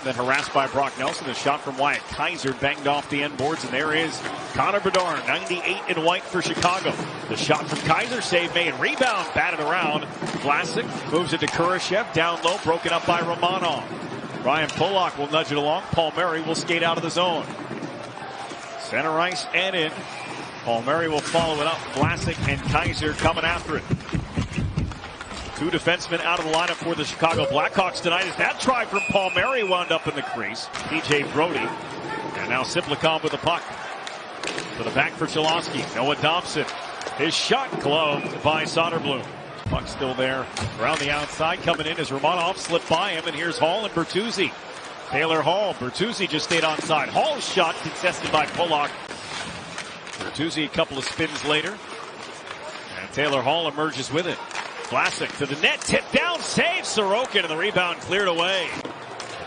then harassed by Brock Nelson. A shot from Wyatt Kaiser banged off the end boards, and there is Connor Bedard, 98 in white for Chicago. The shot from Kaiser, save made, rebound, batted around. Vlasic moves it to Kurashev, down low, broken up by Romanov. Ryan Pollock will nudge it along. Palmieri will skate out of the zone. Center ice and in. Palmieri will follow it up. Vlasic and Kaiser coming after it. Two defensemen out of the lineup for the Chicago Blackhawks tonight as that try from Palmieri wound up in the crease. PJ Brody. And now Siplikov with the puck. To the back for Cholowski. Noah Dobson. His shot gloved by Soderblom. Puck still there around the outside. Coming in as Romanov slipped by him. And here's Hall and Bertuzzi. Taylor Hall. Bertuzzi just stayed onside. Hall's shot contested by Pollock. Bertuzzi a couple of spins later. And Taylor Hall emerges with it. Vlasic to the net. Tipped down. Save Sorokin. And the rebound cleared away.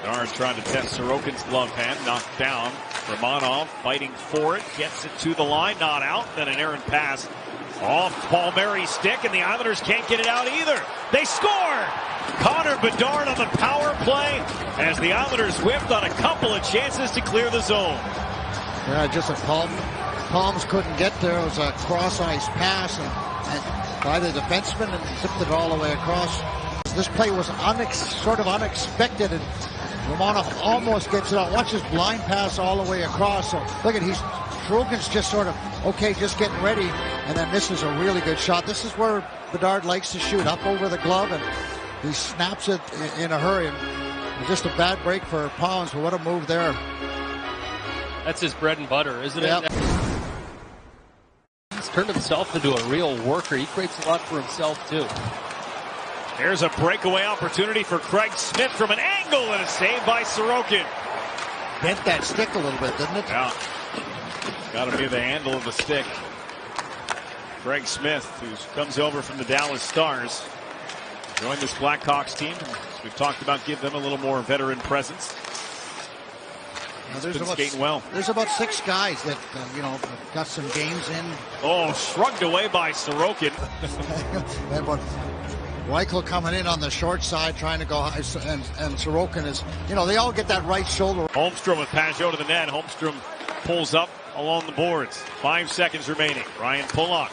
Bedard trying to test Sorokin's glove hand. Knocked down. Romanov fighting for it. Gets it to the line. Not out. Then an errant pass off Palmieri's stick, and the Islanders can't get it out either. They score! Connor Bedard on the power play as the Islanders whipped on a couple of chances to clear the zone. Yeah, just a Palms couldn't get there. It was a cross-ice pass and by the defenseman and tipped it all the way across. This play was sort of unexpected, and Romanov almost gets it out. Watch his blind pass all the way across. So look at Sorokin's just sort of, okay, just getting ready, and then this is a really good shot. This is where Bedard likes to shoot, up over the glove, and he snaps it in a hurry. And just a bad break for Palms, but what a move there. That's his bread and butter, isn't Yep. it? He's turned himself into a real worker. He creates a lot for himself, too. There's a breakaway opportunity for Craig Smith from an angle, and a save by Sorokin. Bent that stick a little bit, didn't it? Yeah. Got to be the handle of the stick. Craig Smith, who comes over from the Dallas Stars, joined this Blackhawks team. As we've talked about, give them a little more veteran presence. He's been skating well. There's about 6 guys that, got some games in. Oh, shrugged away by Sorokin. And Reichel coming in on the short side, trying to go high, and Sorokin is, they all get that right shoulder. Holmstrom with Pajot to the net. Holmstrom pulls up along the boards. 5 seconds remaining. Ryan Pollock.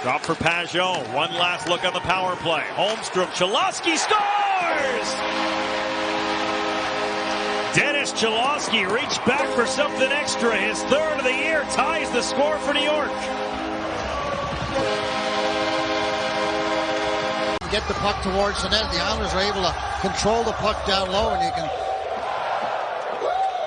Drop for Pajot. One last look on the power play. Holmstrom. Cholowski scores! Dennis Cholowski reached back for something extra. His 3rd of the year ties the score for New York. Get the puck towards the net. The Islanders are able to control the puck down low, and you can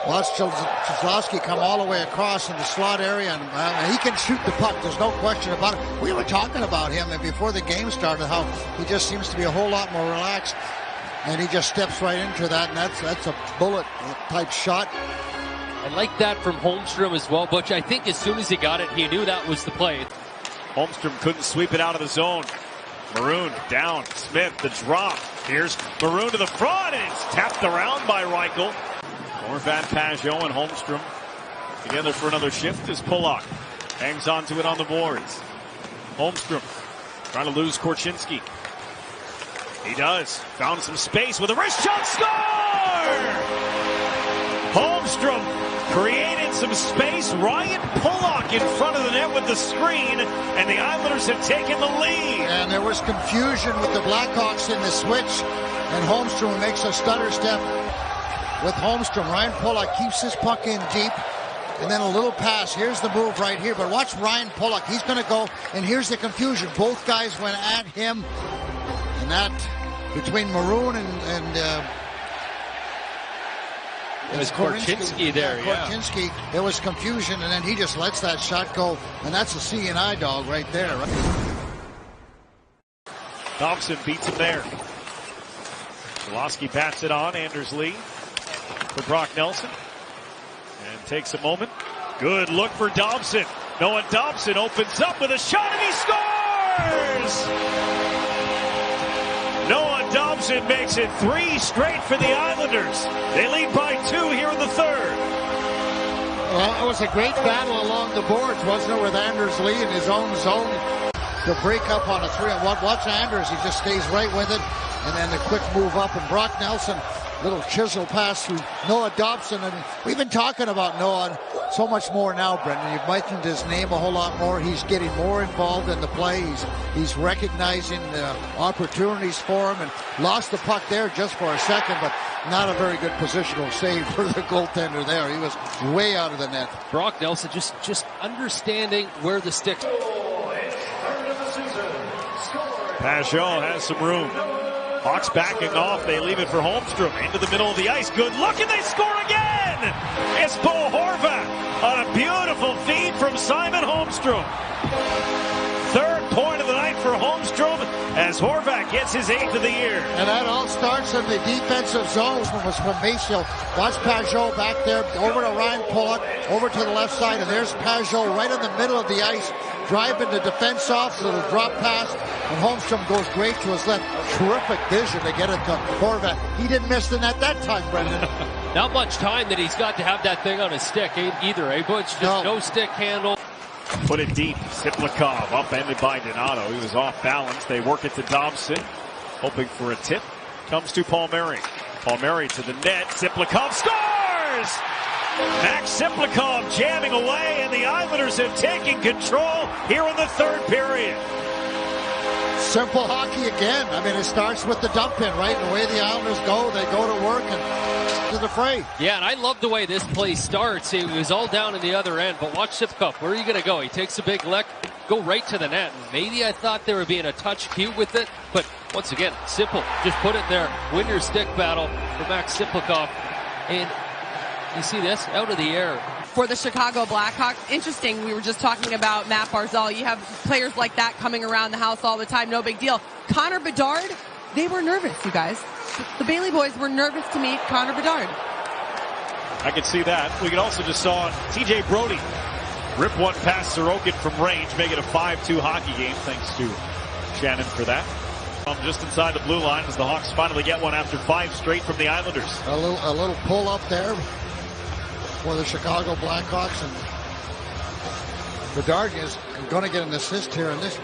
watch Cholowski come all the way across in the slot area, and he can shoot the puck. There's no question about it. We were talking about him and before the game started, how he just seems to be a whole lot more relaxed, and he just steps right into that, and that's a bullet type shot. I like that from Holmstrom as well, Butch. I think as soon as he got it, he knew that was the play. Holmstrom couldn't sweep it out of the zone. Maroon down. Smith, the drop. Here's Maroon to the front, and it's tapped around by Reichel. Horvat, Pajot, and Holmstrom together for another shift as Pollock hangs on to it on the boards. Holmstrom trying to lose Korchinski. He does. Found some space with a wrist shot. Score! Holmstrom created some space. Ryan Pollock in front of the net with the screen, and the Islanders have taken the lead. And there was confusion with the Blackhawks in the switch, and Holmstrom makes a stutter step with Holmstrom. Ryan Pollock keeps his puck in deep, and then a little pass. Here's the move right here, but watch Ryan Pollock. He's going to go, and here's the confusion. Both guys went at him, and that between Maroon and it was Korchinski there, yeah. Korchinski, there was confusion, and then he just lets that shot go, and that's a C&I dog right there. Right? Thompson beats him there. Cholowski bats it on. Anders Lee for Brock Nelson. And takes a moment. Good look for Dobson. Noah Dobson opens up with a shot, and he scores! Noah Dobson makes it 3 straight for the Islanders. They lead by 2 here in the 3rd. Well, it was a great battle along the boards, wasn't it, with Anders Lee in his own zone to break up on a 3-on-1. Watch Anders, he just stays right with it, and then the quick move up, and Brock Nelson little chisel pass through Noah Dobson. And we've been talking about Noah so much more now, Brendan. You've mentioned his name a whole lot more. He's getting more involved in the play. He's recognizing opportunities for him, and lost the puck there just for a second, but not a very good positional save for the goaltender there. He was way out of the net. Brock Nelson just understanding where the stick. Pajot has some room. Hawks backing off. They leave it for Holmstrom. Into the middle of the ice. Good look, and they score again! It's Bo Horvat on a beautiful feed from Simon Holmstrom. Third point of the night for Holmstrom as Horvat gets his 8th of the year. And that all starts in the defensive zone. It was from Maceo. Watch Pajot back there, over to Ryan Pollock, over to the left side, and there's Pajot right in the middle of the ice, driving the defense off, little drop pass, and Holmstrom goes great to his left. Terrific vision to get it to Horvat. He didn't miss the net that time, Brendan. Not much time that he's got to have that thing on his stick either, eh, Butch? Just no stick handle. Put it deep. Siplikov upended by Donato. He was off balance. They work it to Dobson, hoping for a tip. Comes to Palmieri. Palmieri to the net. Siplikov scores! Max Siplikov jamming away, and the Islanders have taken control here in the third period. Simple hockey again. I mean, it starts with the dump in, right? The way the Islanders go, they go to work and to the fray. Yeah, and I love the way this play starts. It was all down in the other end, but watch Siplikov. Where are you going to go? He takes a big lick, go right to the net. Maybe I thought they were being a touch cute with it, but once again, simple. Just put it there. Win your stick battle for Max Siplikov. And you see this? Out of the air. For the Chicago Blackhawks. Interesting, we were just talking about Matt Barzal. You have players like that coming around the house all the time, no big deal. Connor Bedard, they were nervous, you guys. The Bailey boys were nervous to meet Connor Bedard. I can see that. We can also just saw TJ Brody rip one past Sorokin from range, make it a 5-2 hockey game. Thanks to Shannon for that. Just inside the blue line as the Hawks finally get one after 5 straight from the Islanders. A little pull up there for the Chicago Blackhawks, and Bedard is going to get an assist here in this.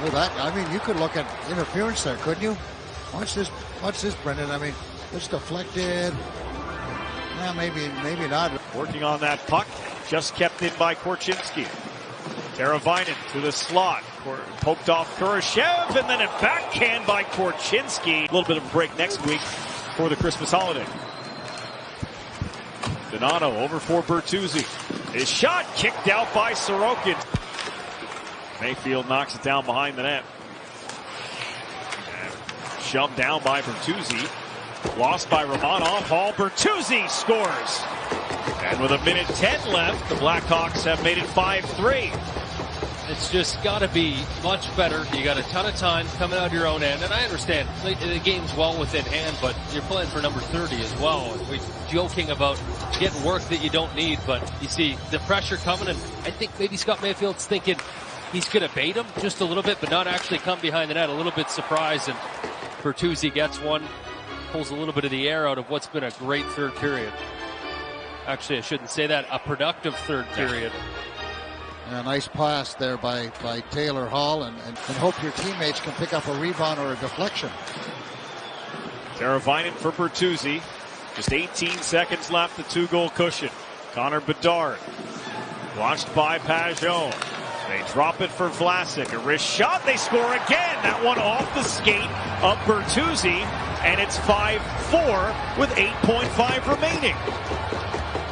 Oh, that, I mean, you could look at interference there, couldn't you? Watch this, Brendan. I mean, it's deflected. Nah, maybe not. Working on that puck, just kept in by Korchinski. Teravainen to the slot, poked off Kurashev, and then a backhand by Korchinski. A little bit of a break next week for the Christmas holiday. Donato over for Bertuzzi. His shot kicked out by Sorokin. Mayfield knocks it down behind the net. And shoved down by Bertuzzi. Lost by Romanov. Hall. Bertuzzi scores. And with 1:10 left, the Blackhawks have made it 5-3. It's just got to be much better. You got a ton of time coming out of your own end, and I understand the game's well within hand, but you're playing for number 30 as well. We're joking about getting work that you don't need, but you see the pressure coming, and I think maybe Scott Mayfield's thinking he's going to bait him just a little bit, but not actually come behind the net. A little bit surprised, and Bertuzzi gets one, pulls a little bit of the air out of what's been a great third period. Actually, I shouldn't say that. A productive third period. A nice pass there by Taylor Hall, and hope your teammates can pick up a rebound or a deflection. Teravainen for Bertuzzi. Just 18 seconds left, the 2-goal cushion. Connor Bedard. Watched by Pajot. They drop it for Vlasic. A wrist shot. They score again. That one off the skate of Bertuzzi. And it's 5-4 with 8.5 remaining.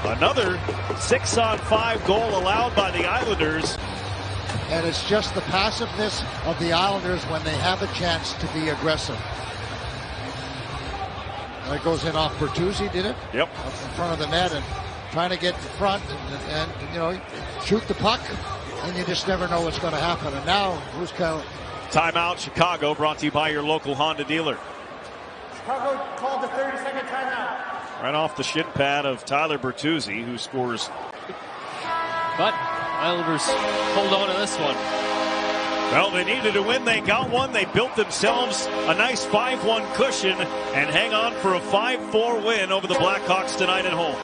Another 6-on-5 goal allowed by the Islanders. And it's just the passiveness of the Islanders when they have a chance to be aggressive. That goes in off Bertuzzi, did it? Yep. Up in front of the net and trying to get in front and you know, shoot the puck, and you just never know what's going to happen. And now, who's counting? Timeout, Chicago, brought to you by your local Honda dealer. Chicago called the 30-second timeout. Right off the shin pad of Tyler Bertuzzi, who scores. But Islanders hold on to this one. Well, they needed a win. They got one. They built themselves a nice 5-1 cushion and hang on for a 5-4 win over the Blackhawks tonight at home.